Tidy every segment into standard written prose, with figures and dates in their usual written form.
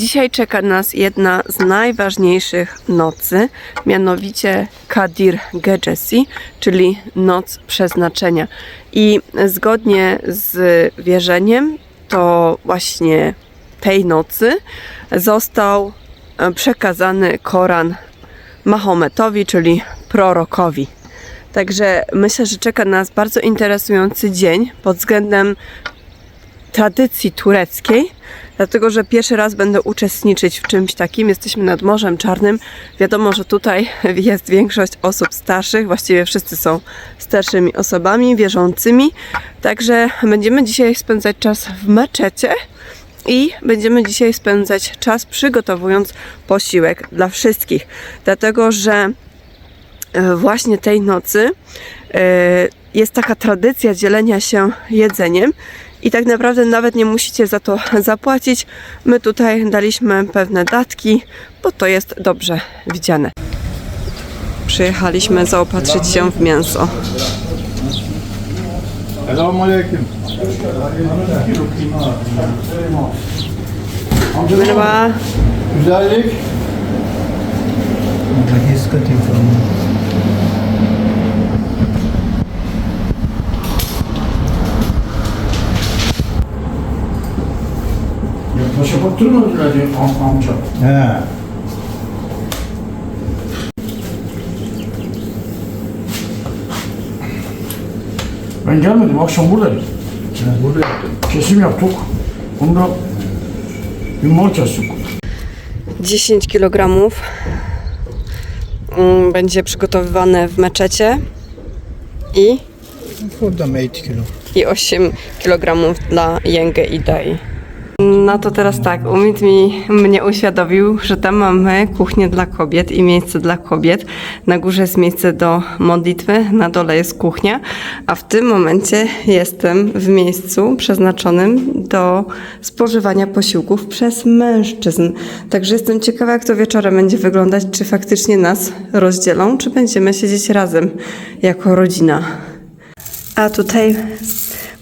Dzisiaj czeka nas jedna z najważniejszych nocy, mianowicie Kadir Gecesi, czyli noc przeznaczenia. I zgodnie z wierzeniem, to właśnie tej nocy został przekazany Koran Mahometowi, czyli prorokowi. Także myślę, że czeka nas bardzo interesujący dzień pod względem tradycji tureckiej, dlatego że pierwszy raz będę uczestniczyć w czymś takim. Jesteśmy nad Morzem Czarnym. Wiadomo, że tutaj jest większość osób starszych, właściwie wszyscy są starszymi osobami wierzącymi. Także będziemy dzisiaj spędzać czas w meczecie i będziemy dzisiaj spędzać czas przygotowując posiłek dla wszystkich. Dlatego, że właśnie tej nocy jest taka tradycja dzielenia się jedzeniem i tak naprawdę nawet nie musicie za to zapłacić. My tutaj daliśmy pewne datki, bo to jest dobrze widziane. Przyjechaliśmy zaopatrzyć się w mięso. Selamünaleyküm. Merhaba. Güzellik. Paşaport durmadılar diyor amca. He. Ben gelmedim, akşam buradaydım. Burada yaptım. Kesim yaptık. Bunda bir mal kestik. 10 kg będzie przygotowywane w meczecie Burada 8 kilo. i 8 kg dla Jęgę i Dai. No to teraz tak, Umit mnie uświadomił, że tam mamy kuchnię dla kobiet i miejsce dla kobiet. Na górze jest miejsce do modlitwy, na dole jest kuchnia, a w tym momencie jestem w miejscu przeznaczonym do spożywania posiłków przez mężczyzn. Także jestem ciekawa, jak to wieczorem będzie wyglądać, czy faktycznie nas rozdzielą, czy będziemy siedzieć razem jako rodzina. A tutaj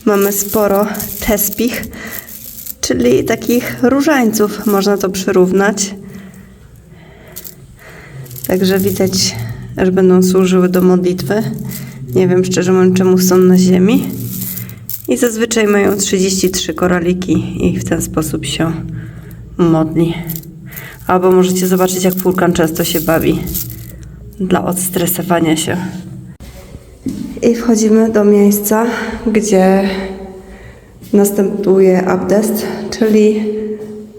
mamy sporo tespih, czyli takich różańców, można to przyrównać. Także widać, że będą służyły do modlitwy. Nie wiem szczerze mówiąc, czemu są na ziemi. I zazwyczaj mają 33 koraliki i w ten sposób się modli. Albo możecie zobaczyć, jak Furkan często się bawi dla odstresowania się. I wchodzimy do miejsca, gdzie następuje abdest, czyli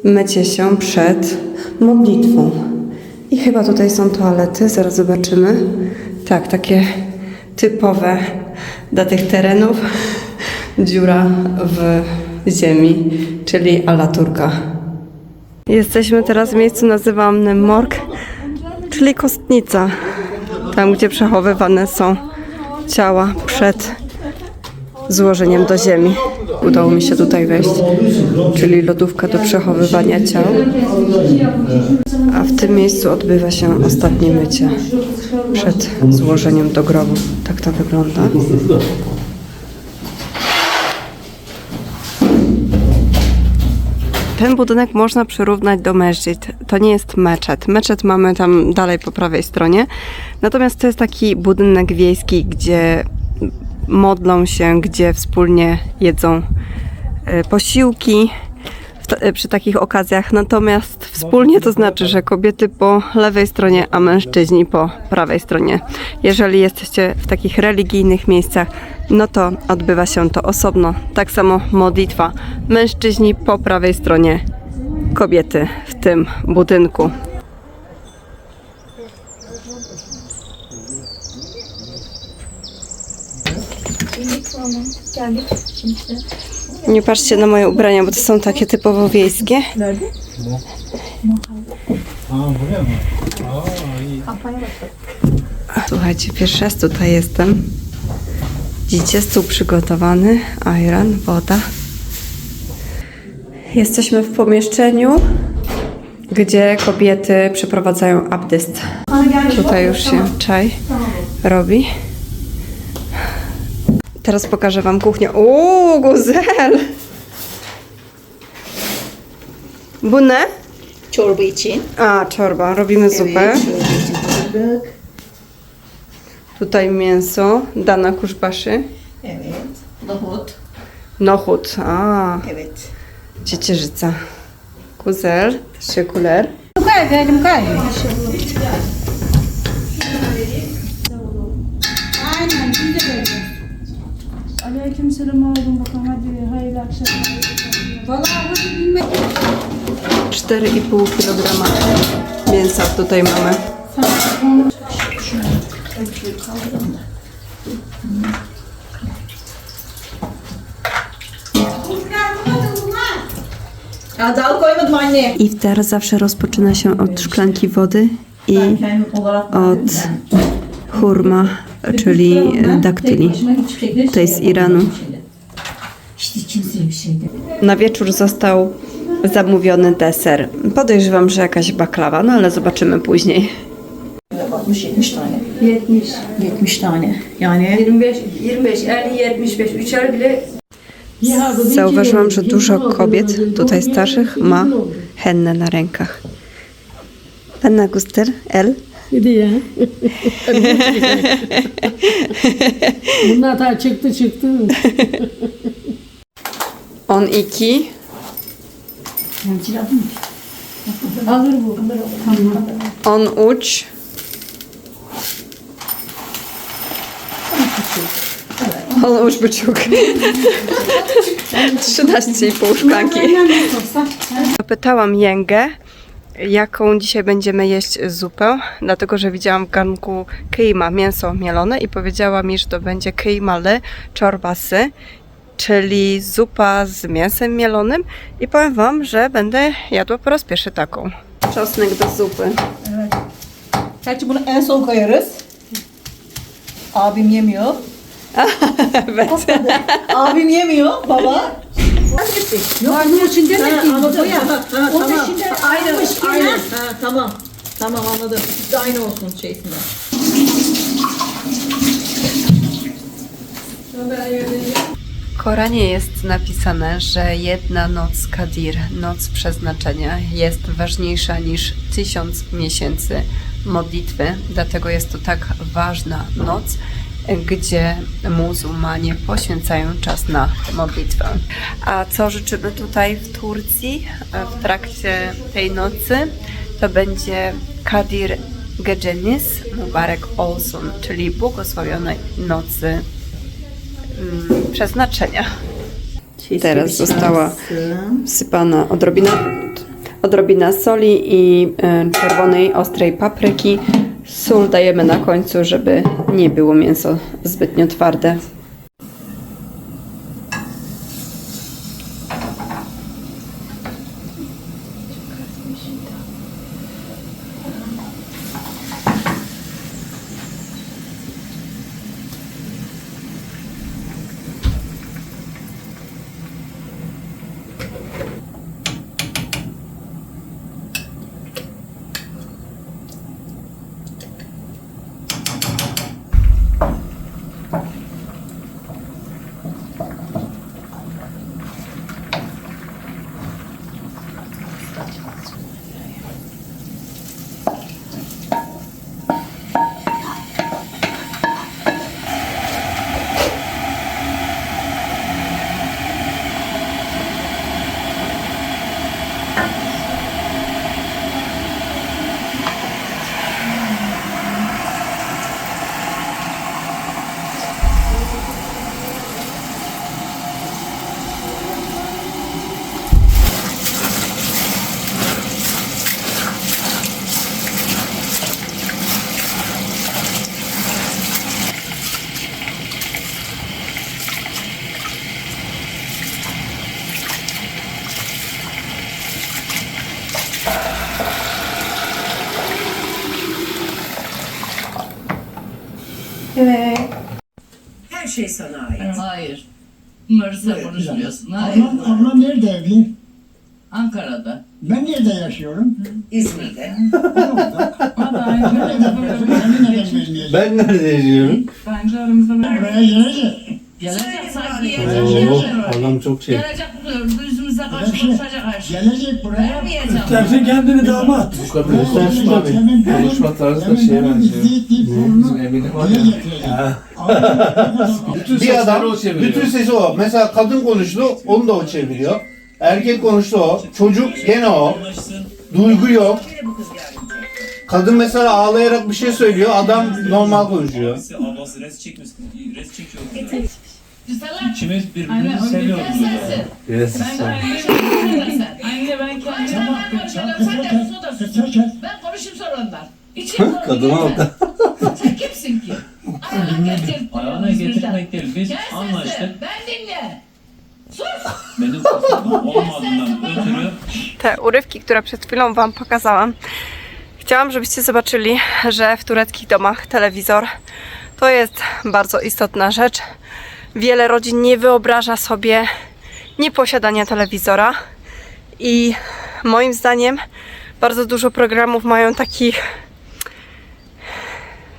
mycie się przed modlitwą. I chyba tutaj są toalety, zaraz zobaczymy. Tak, takie typowe dla tych terenów. Dziura w ziemi, czyli ala turka. Jesteśmy teraz w miejscu nazywanym morg, czyli kostnica. Tam, gdzie przechowywane są ciała przed złożeniem do ziemi. Udało mi się tutaj wejść, czyli lodówka do przechowywania ciał. A w tym miejscu odbywa się ostatnie mycie przed złożeniem do grobu. Tak to wygląda. Ten budynek można przyrównać do mesdżid. To nie jest meczet. Meczet mamy tam dalej po prawej stronie. Natomiast to jest taki budynek wiejski, gdzie modlą się, gdzie wspólnie jedzą posiłki przy takich okazjach. Natomiast wspólnie to znaczy, że kobiety po lewej stronie, a mężczyźni po prawej stronie. Jeżeli jesteście w takich religijnych miejscach, no to odbywa się to osobno. Tak samo modlitwa. Mężczyźni po prawej stronie, kobiety w tym budynku. Nie patrzcie na moje ubrania, bo to są takie typowo wiejskie. Słuchajcie, pierwszy raz tutaj jestem. Widzicie, stół przygotowany, ajran, woda. Jesteśmy w pomieszczeniu, gdzie kobiety przeprowadzają abdest. Tutaj już się czaj robi. Teraz pokażę wam kuchnię. Uuu, guzel! Bunne? Çorba için. A, czorba. Robimy zupę. Evet, çorba için hazırlık. Tutaj mięso, dana kuszbaszy. Evet. Nohut. Nohut. A, Evet. ciecierzyca. Kuzel, teşekkürler. Aleykümselam oğlum, bakalım hadi hayırlı akşamlar. Vallahi hadi bilmek. 4,5 kg mięsa tutaj mamy. Ya dal koymadım anne. Iftar zawsze rozpoczyna się od szklanki wody i Kendim olarak od hurma, czyli daktyli. To jest z Iranu. İşte kimseye bir şey de. Na wieczór został zamówiony deser. Podejrzewam, że jakaś baklawa, no ale zobaczymy później. 60-70 tane. 70, 70 tane. Yani 25, 25, 50, 75, üçer bile. Zauważyłam, że dużo kobiet, tutaj starszych, ma hennę na rękach. Anna Guster, El. Dedi ya. Bunlar daha çıktı. On iki. Alır bu. On uç. On uç buçuk. 13,5 szklanki. Zapytałam Jęgę, jaką dzisiaj będziemy jeść zupę, dlatego że widziałam w garnku kıyma, mięso mielone i powiedziała mi, że to będzie kıymalı çorbası, czyli zupa z mięsem mielonym i powiem Wam, że będę jadła po raz pierwszy taką. Czosnek do zupy. gerçi bunu en son koyarız. Abim yemiyor. Evet. Abim yemiyor baba. Yok bunun içinde ne diyeyim? Anladım. Ya. Tamam. Onun içinde Aynen. almış Aynen. gene. Ha, tamam. Tamam anladım. Siz de aynı olsun şeysinde. W Koranie jest napisane, że jedna noc Kadir, noc przeznaczenia, jest ważniejsza niż 1000 miesięcy modlitwy. Dlatego jest to tak ważna noc, gdzie muzułmanie poświęcają czas na modlitwę. A co życzymy tutaj w Turcji w trakcie tej nocy? To będzie Kadir Gecenis Mubarek Olsun, czyli błogosławionej nocy przeznaczenia. Teraz została wsypana odrobina soli i czerwonej, ostrej papryki. Sól dajemy na końcu, żeby nie było mięso zbytnio twarde. Her şey sana ait. Hayır. Bunları sen konuşmuyorsun. Hayır. Ablam nerede evli? Ankara'da. Ben nerede yaşıyorum? İzmir'de. Ben nerede yaşıyorum? Bence aramızda Buraya gelince gelecek sanki Söyle gelecek. Oo, adam çok şey. Gelecek yüzümüze konuşacak her şey. Gelecek buraya. Vermeyeceğim. Dersin kendini damat. Bu kadar konuşma tarzı da şeye benziyor. Bizim Emine var ya. Bir adam bütün sesi o. Mesela kadın konuştu onu da o çeviriyor. Erkek konuştu o. Çocuk gene o. Duygu yok. Kadın mesela ağlayarak bir şey söylüyor. Adam normal konuşuyor. Ablası res çekiyor. İkimiz birbirimizi seviyoruz. Yes. Anne ben kendime ben konuşayım sonra onlar. Kadına bak. Sen kimsin ki? Ayağına getirmek değil. Biz anlaştık. Ben dinle. Benim kafam olmadığından ötürü Te urywki, które przed chwilą Wam pokazałam, chciałam, żebyście zobaczyli, że w tureckich domach telewizor to jest bardzo istotna rzecz. Wiele rodzin nie wyobraża sobie nieposiadania telewizora i moim zdaniem bardzo dużo programów mają takich,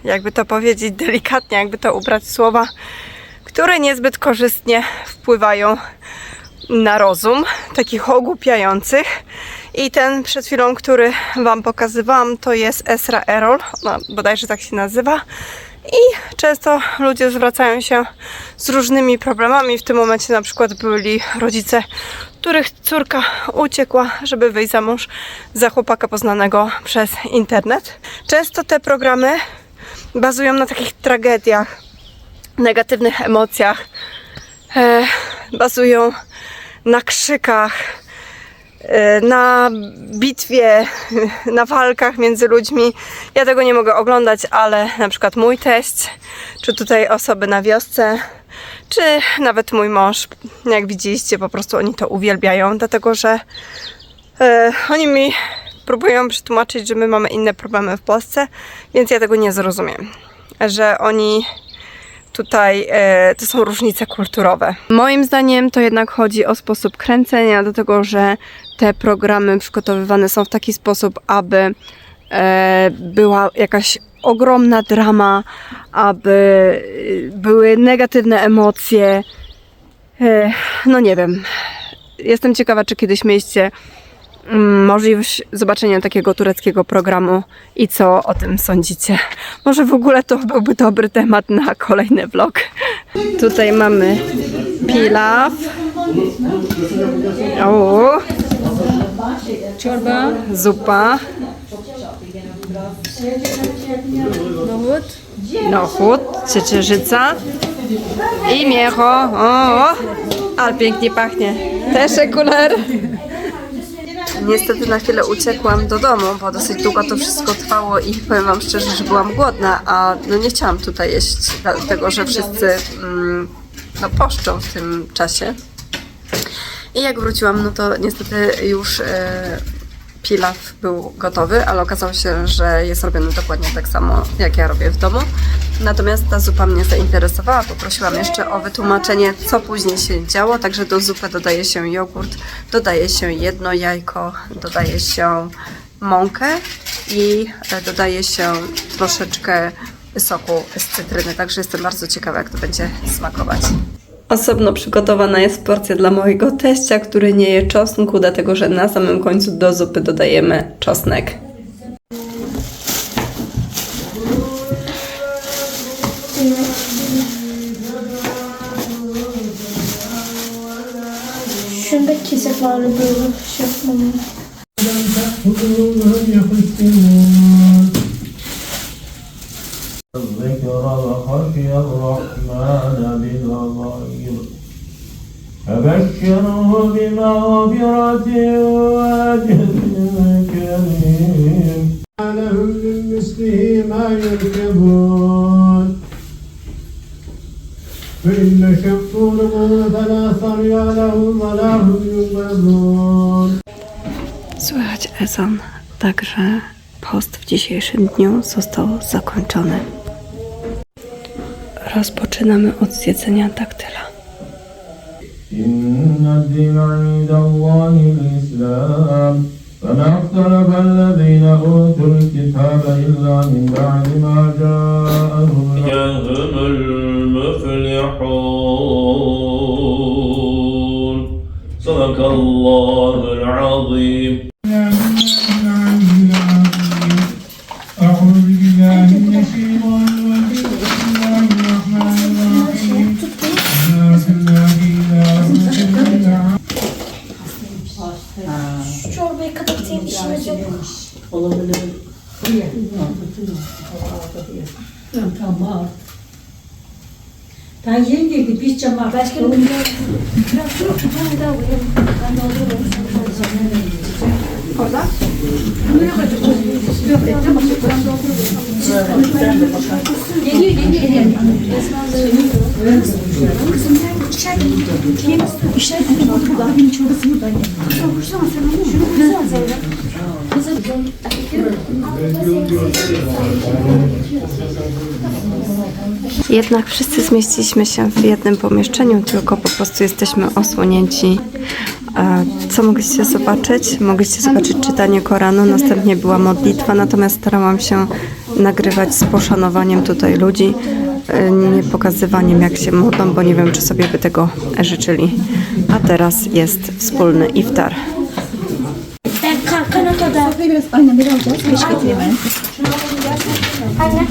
jakby to powiedzieć delikatnie, jakby to ubrać w słowa, które niezbyt korzystnie wpływają na rozum, takich ogłupiających. I ten przed chwilą, który Wam pokazywałam, to jest Esra Erol, no, bodajże tak się nazywa. I często ludzie zwracają się z różnymi problemami. W tym momencie na przykład byli rodzice, których córka uciekła, żeby wyjść za mąż za chłopaka poznanego przez internet. Często te programy bazują na takich tragediach, negatywnych emocjach, bazują na krzykach, na bitwie, na walkach między ludźmi. Ja tego nie mogę oglądać, ale na przykład mój teść, czy tutaj osoby na wiosce, czy nawet mój mąż, jak widzieliście, po prostu oni to uwielbiają, dlatego że oni mi próbują przetłumaczyć, że my mamy inne problemy w Polsce, więc ja tego nie zrozumiem, że oni tutaj to są różnice kulturowe. Moim zdaniem to jednak chodzi o sposób kręcenia, dlatego że te programy przygotowywane są w taki sposób, aby była jakaś ogromna drama, aby były negatywne emocje. No nie wiem. Jestem ciekawa, czy kiedyś mieliście możliwość zobaczenia takiego tureckiego programu i co o tym sądzicie. Może w ogóle to byłby dobry temat na kolejny vlog. Tutaj mamy pilaw. O, Çorba. zupa. Nohut, ciecierzyca i miecho. O, ale pięknie pachnie. Teşekkürler. Niestety na chwilę uciekłam do domu, bo dosyć długo to wszystko trwało i powiem Wam szczerze, że byłam głodna, a no nie chciałam tutaj jeść, dlatego że wszyscy no, poszczą w tym czasie. I jak wróciłam, no to niestety już pilaw był gotowy, ale okazało się, że jest robiony dokładnie tak samo, jak ja robię w domu. Natomiast ta zupa mnie zainteresowała. Poprosiłam jeszcze o wytłumaczenie, co później się działo. Także do zupy dodaje się jogurt, dodaje się jedno jajko, dodaje się mąkę i dodaje się troszeczkę soku z cytryny. Także jestem bardzo ciekawa, jak to będzie smakować. Osobno przygotowana jest porcja dla mojego teścia, który nie je czosnku, dlatego że na samym końcu do zupy dodajemy czosnek. Şunu da kesip var böyle şey yapmam. الذكر وخشي الرحمن بالغيب فبشره بمغفرة وأجر كريم لهم من مثله ما يركبون فإن شكوا لهم فلا ثريا لهم ولا هم ينقذون. Słychać ezan, także post w dzisiejszym dniu został zakończony. Rozpoczynamy od zjedzenia daktyla. إن الدين عند الله الإسلام فما اختلف الذين أوتوا الكتاب إلا من بعد ما جاءهم المفلحون Sadakallahul azim. أعوذ بالله من الشيطان الرجيم بسم الله الرحمن الرحيم لا إله إلا Şu çorbayı kapatayım, işimiz yok. Tamam. Ben yengeydi bir cama. Başka bir gün biraz yok, bir tane daha koyalım. Ben doldururum. Orada? Buraya koyacağım. Yok, tamam. Ben doldururum. Geliyor. Kızım sen içeride kim? İçeride daha benim çorbası buradan gel. Çok güzel sen onu. Şunu güzel Zeynep. Jednak wszyscy zmieściliśmy się w jednym pomieszczeniu, tylko po prostu jesteśmy osłonięci. Co mogliście zobaczyć? Mogliście zobaczyć czytanie Koranu, następnie była modlitwa, natomiast starałam się nagrywać z poszanowaniem tutaj ludzi, nie pokazywaniem jak się modlą, bo nie wiem, czy sobie by tego życzyli. A teraz jest wspólny iftar. Kanatoda. Biraz aynen bir alacağız. Beş getireyim ben. Anne.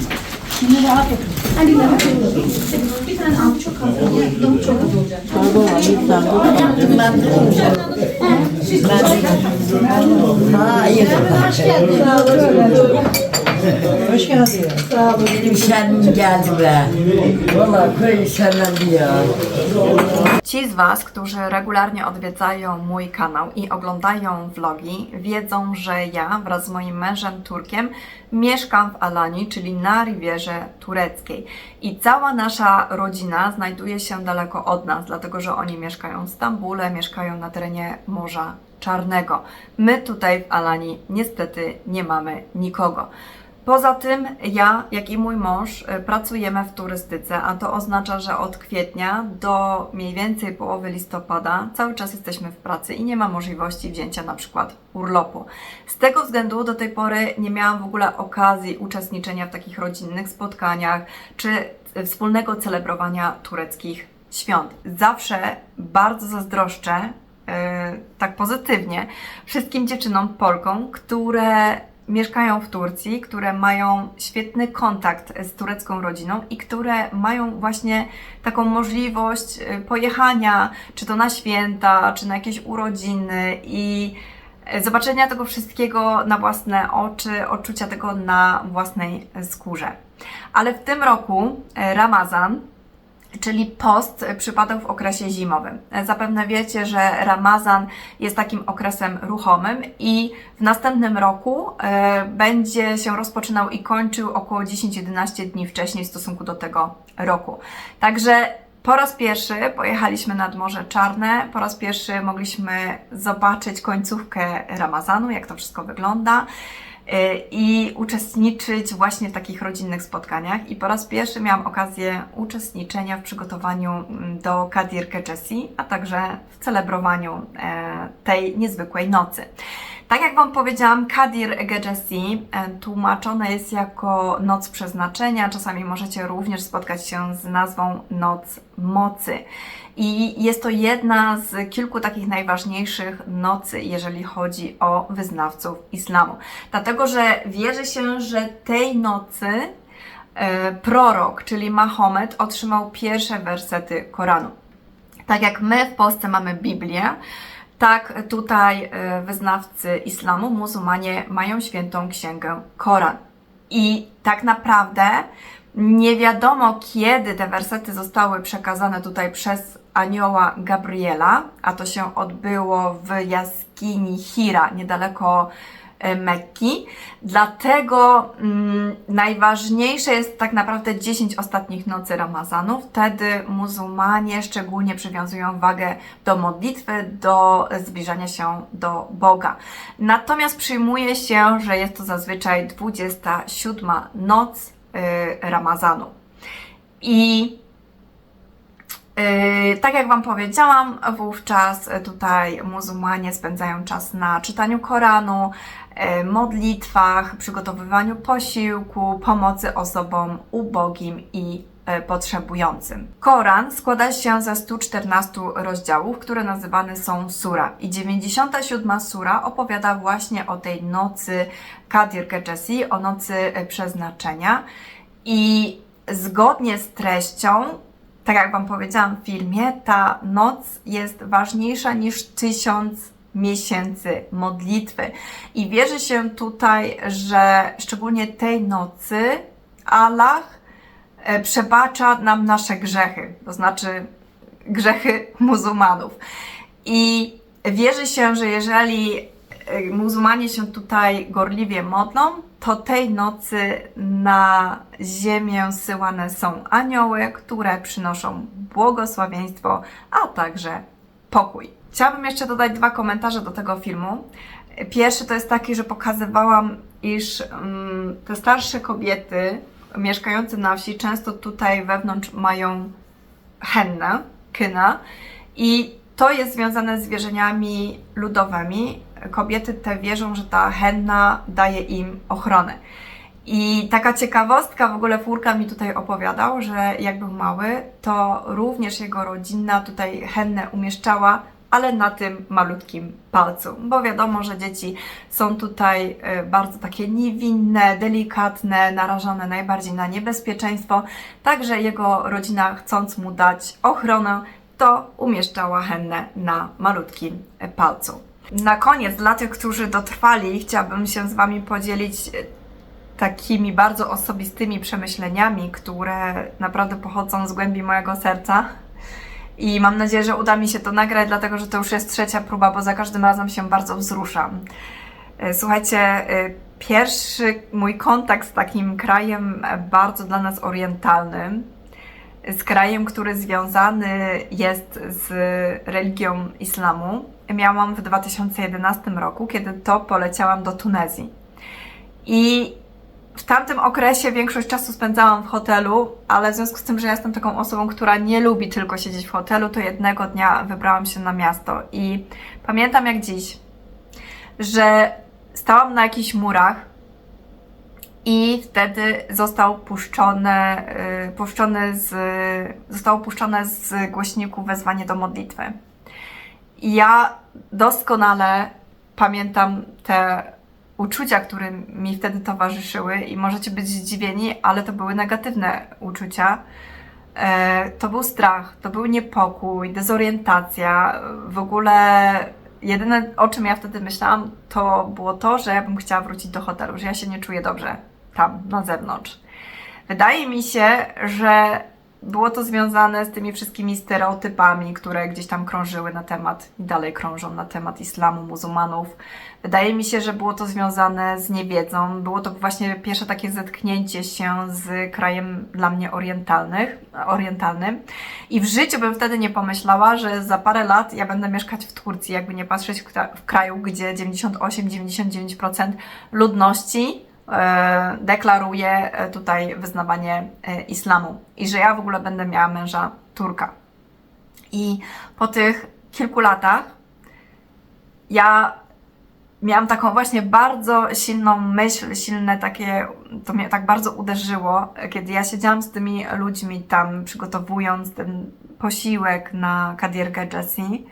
Şimdi rahat et. Ali bir tane al çok az. Çok az olacak. Hoş geldin. Sağ olun. Benim şenlim geldi be. Vallahi köy şenlendi ya. Ci z Was, którzy regularnie odwiedzają mój kanał i oglądają vlogi, wiedzą, że ja wraz z moim mężem Turkiem mieszkam w Alanii, czyli na Rivierze Tureckiej. I cała nasza rodzina znajduje się daleko od nas, dlatego że oni mieszkają w Stambule, mieszkają na terenie Morza Czarnego. My tutaj w Alanii niestety nie mamy nikogo. Poza tym ja, jak i mój mąż pracujemy w turystyce, a to oznacza, że od kwietnia do mniej więcej połowy listopada cały czas jesteśmy w pracy i nie ma możliwości wzięcia na przykład urlopu. Z tego względu do tej pory nie miałam w ogóle okazji uczestniczenia w takich rodzinnych spotkaniach czy wspólnego celebrowania tureckich świąt. Zawsze bardzo zazdroszczę, tak pozytywnie, wszystkim dziewczynom Polkom, które mieszkają w Turcji, które mają świetny kontakt z turecką rodziną i które mają właśnie taką możliwość pojechania, czy to na święta, czy na jakieś urodziny i zobaczenia tego wszystkiego na własne oczy, odczucia tego na własnej skórze. Ale w tym roku Ramazan, czyli post, przypadał w okresie zimowym. Zapewne wiecie, że Ramazan jest takim okresem ruchomym i w następnym roku będzie się rozpoczynał i kończył około 10-11 dni wcześniej w stosunku do tego roku. Także po raz pierwszy pojechaliśmy nad Morze Czarne, po raz pierwszy mogliśmy zobaczyć końcówkę Ramazanu, jak to wszystko wygląda i uczestniczyć właśnie w takich rodzinnych spotkaniach. I po raz pierwszy miałam okazję uczestniczenia w przygotowaniu do Kadir Gecesi, a także w celebrowaniu tej niezwykłej nocy. Tak jak Wam powiedziałam, Kadir Gecesi tłumaczone jest jako Noc Przeznaczenia. Czasami możecie również spotkać się z nazwą Noc Mocy. I jest to jedna z kilku takich najważniejszych nocy, jeżeli chodzi o wyznawców islamu. Dlatego, że wierzy się, że tej nocy prorok, czyli Mahomet, otrzymał pierwsze wersety Koranu. Tak jak my w Polsce mamy Biblię, tak tutaj wyznawcy islamu, muzułmanie mają świętą księgę Koran. I tak naprawdę nie wiadomo, kiedy te wersety zostały przekazane tutaj przez anioła Gabriela, a to się odbyło w jaskini Hira, niedaleko Mekki. Dlatego najważniejsze jest tak naprawdę 10 ostatnich nocy Ramazanu. Wtedy muzułmanie szczególnie przywiązują wagę do modlitwy, do zbliżania się do Boga. Natomiast przyjmuje się, że jest to zazwyczaj 27 noc Ramazanu. I tak jak Wam powiedziałam, wówczas tutaj muzułmanie spędzają czas na czytaniu Koranu, modlitwach, przygotowywaniu posiłku, pomocy osobom ubogim i potrzebującym. Koran składa się ze 114 rozdziałów, które nazywane są sura. I 97 sura opowiada właśnie o tej nocy Kadir Gecesi, o nocy przeznaczenia. I zgodnie z treścią, tak jak Wam powiedziałam w filmie, ta noc jest ważniejsza niż 1000 miesięcy modlitwy. I wierzy się tutaj, że szczególnie tej nocy Allah przebacza nam nasze grzechy, to znaczy grzechy muzułmanów. I wierzy się, że jeżeli muzułmanie się tutaj gorliwie modlą, to tej nocy na ziemię zsyłane są anioły, które przynoszą błogosławieństwo, a także pokój. Chciałabym jeszcze dodać 2 komentarze do tego filmu. Pierwszy to jest taki, że pokazywałam, iż te starsze kobiety mieszkające na wsi często tutaj wewnątrz mają hennę, kyna, i to jest związane z wierzeniami ludowymi. Kobiety te wierzą, że ta henna daje im ochronę. I taka ciekawostka, w ogóle Furkan mi tutaj opowiadał, że jak był mały, to również jego rodzina tutaj hennę umieszczała, ale na tym malutkim palcu, bo wiadomo, że dzieci są tutaj bardzo takie niewinne, delikatne, narażone najbardziej na niebezpieczeństwo, także jego rodzina, chcąc mu dać ochronę, to umieszczała hennę na malutkim palcu. Na koniec, dla tych, którzy dotrwali, chciałabym się z Wami podzielić takimi bardzo osobistymi przemyśleniami, które naprawdę pochodzą z głębi mojego serca. I mam nadzieję, że uda mi się to nagrać, dlatego że to już jest 3. próba, bo za każdym razem się bardzo wzruszam. Słuchajcie, pierwszy mój kontakt z takim krajem bardzo dla nas orientalnym, z krajem, który związany jest z religią islamu, miałam w 2011 roku, kiedy to poleciałam do Tunezji. I w tamtym okresie większość czasu spędzałam w hotelu, ale w związku z tym, że ja jestem taką osobą, która nie lubi tylko siedzieć w hotelu, to jednego dnia wybrałam się na miasto. I pamiętam jak dziś, że stałam na jakichś murach i wtedy zostało puszczone z głośników wezwanie do modlitwy. I ja doskonale pamiętam te uczucia, które mi wtedy towarzyszyły, i możecie być zdziwieni, ale to były negatywne uczucia. To był strach, to był niepokój, dezorientacja. W ogóle jedyne, o czym ja wtedy myślałam, to było to, że ja bym chciała wrócić do hotelu, że ja się nie czuję dobrze tam, na zewnątrz. Wydaje mi się, że było to związane z tymi wszystkimi stereotypami, które gdzieś tam krążyły na temat i dalej krążą na temat islamu, muzułmanów. Wydaje mi się, że było to związane z niewiedzą. Było to właśnie pierwsze takie zetknięcie się z krajem dla mnie orientalnym. I w życiu bym wtedy nie pomyślała, że za parę lat ja będę mieszkać w Turcji, jakby nie patrzeć w kraju, gdzie 98-99% ludności deklaruje tutaj wyznawanie islamu i że ja w ogóle będę miała męża Turka. I po tych kilku latach ja miałam taką właśnie bardzo silną myśl, silne takie, to mnie tak bardzo uderzyło, kiedy ja siedziałam z tymi ludźmi tam, przygotowując ten posiłek na Kadir Gecesi,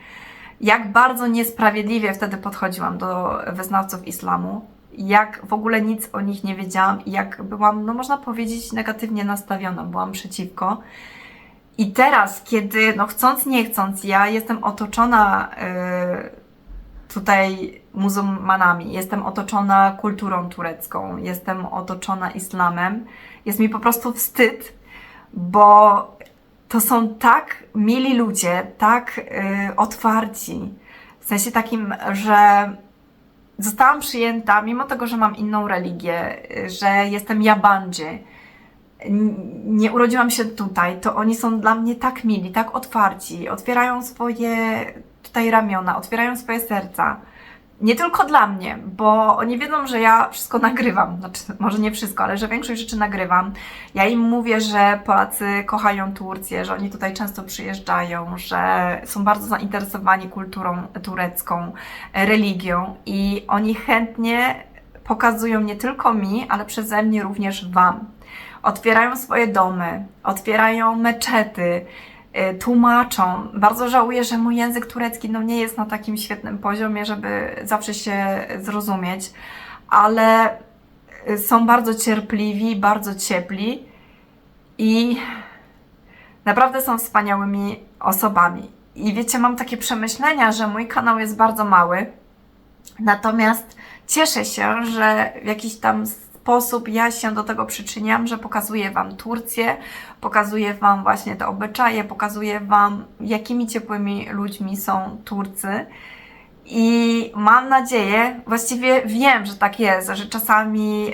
jak bardzo niesprawiedliwie wtedy podchodziłam do wyznawców islamu, jak w ogóle nic o nich nie wiedziałam i jak byłam, no można powiedzieć, negatywnie nastawiona, byłam przeciwko. I teraz, kiedy, no chcąc nie chcąc, ja jestem otoczona tutaj muzułmanami, jestem otoczona kulturą turecką, jestem otoczona islamem, jest mi po prostu wstyd, bo to są tak mili ludzie, tak otwarci, w sensie takim, że zostałam przyjęta, mimo tego, że mam inną religię, że jestem Jabandży, nie urodziłam się tutaj, to oni są dla mnie tak mili, tak otwarci, otwierają swoje tutaj ramiona, otwierają swoje serca. Nie tylko dla mnie, bo oni wiedzą, że ja wszystko nagrywam, znaczy może nie wszystko, ale że większość rzeczy nagrywam. Ja im mówię, że Polacy kochają Turcję, że oni tutaj często przyjeżdżają, że są bardzo zainteresowani kulturą turecką, religią i oni chętnie pokazują nie tylko mi, ale przeze mnie również Wam. Otwierają swoje domy, otwierają meczety, tłumaczą. Bardzo żałuję, że mój język turecki nie jest na takim świetnym poziomie, żeby zawsze się zrozumieć, ale są bardzo cierpliwi, bardzo ciepli i naprawdę są wspaniałymi osobami. I wiecie, mam takie przemyślenia, że mój kanał jest bardzo mały, natomiast cieszę się, że w jakiś tam sposób ja się do tego przyczyniam, że pokazuję Wam Turcję, pokazuję Wam właśnie te obyczaje, pokazuję Wam, jakimi ciepłymi ludźmi są Turcy. I mam nadzieję, właściwie wiem, że tak jest, że czasami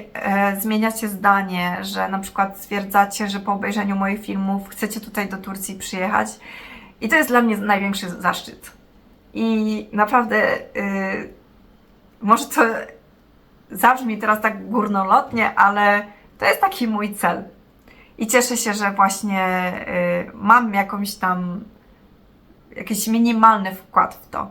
zmieniacie zdanie, że na przykład stwierdzacie, że po obejrzeniu moich filmów chcecie tutaj do Turcji przyjechać. I to jest dla mnie największy zaszczyt. I naprawdę może to zabrzmi teraz tak górnolotnie, ale to jest taki mój cel. I cieszę się, że właśnie mam jakiś minimalny wkład w to.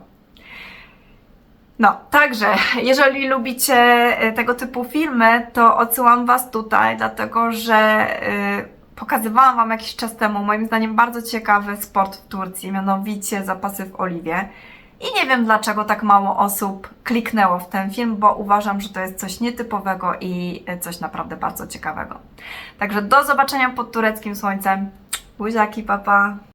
No, także, jeżeli lubicie tego typu filmy, to odsyłam Was tutaj, dlatego że pokazywałam Wam jakiś czas temu, moim zdaniem bardzo ciekawy sport w Turcji, mianowicie zapasy w oliwie. I nie wiem, dlaczego tak mało osób kliknęło w ten film, bo uważam, że to jest coś nietypowego i coś naprawdę bardzo ciekawego. Także do zobaczenia pod tureckim słońcem. Buziaki, papa!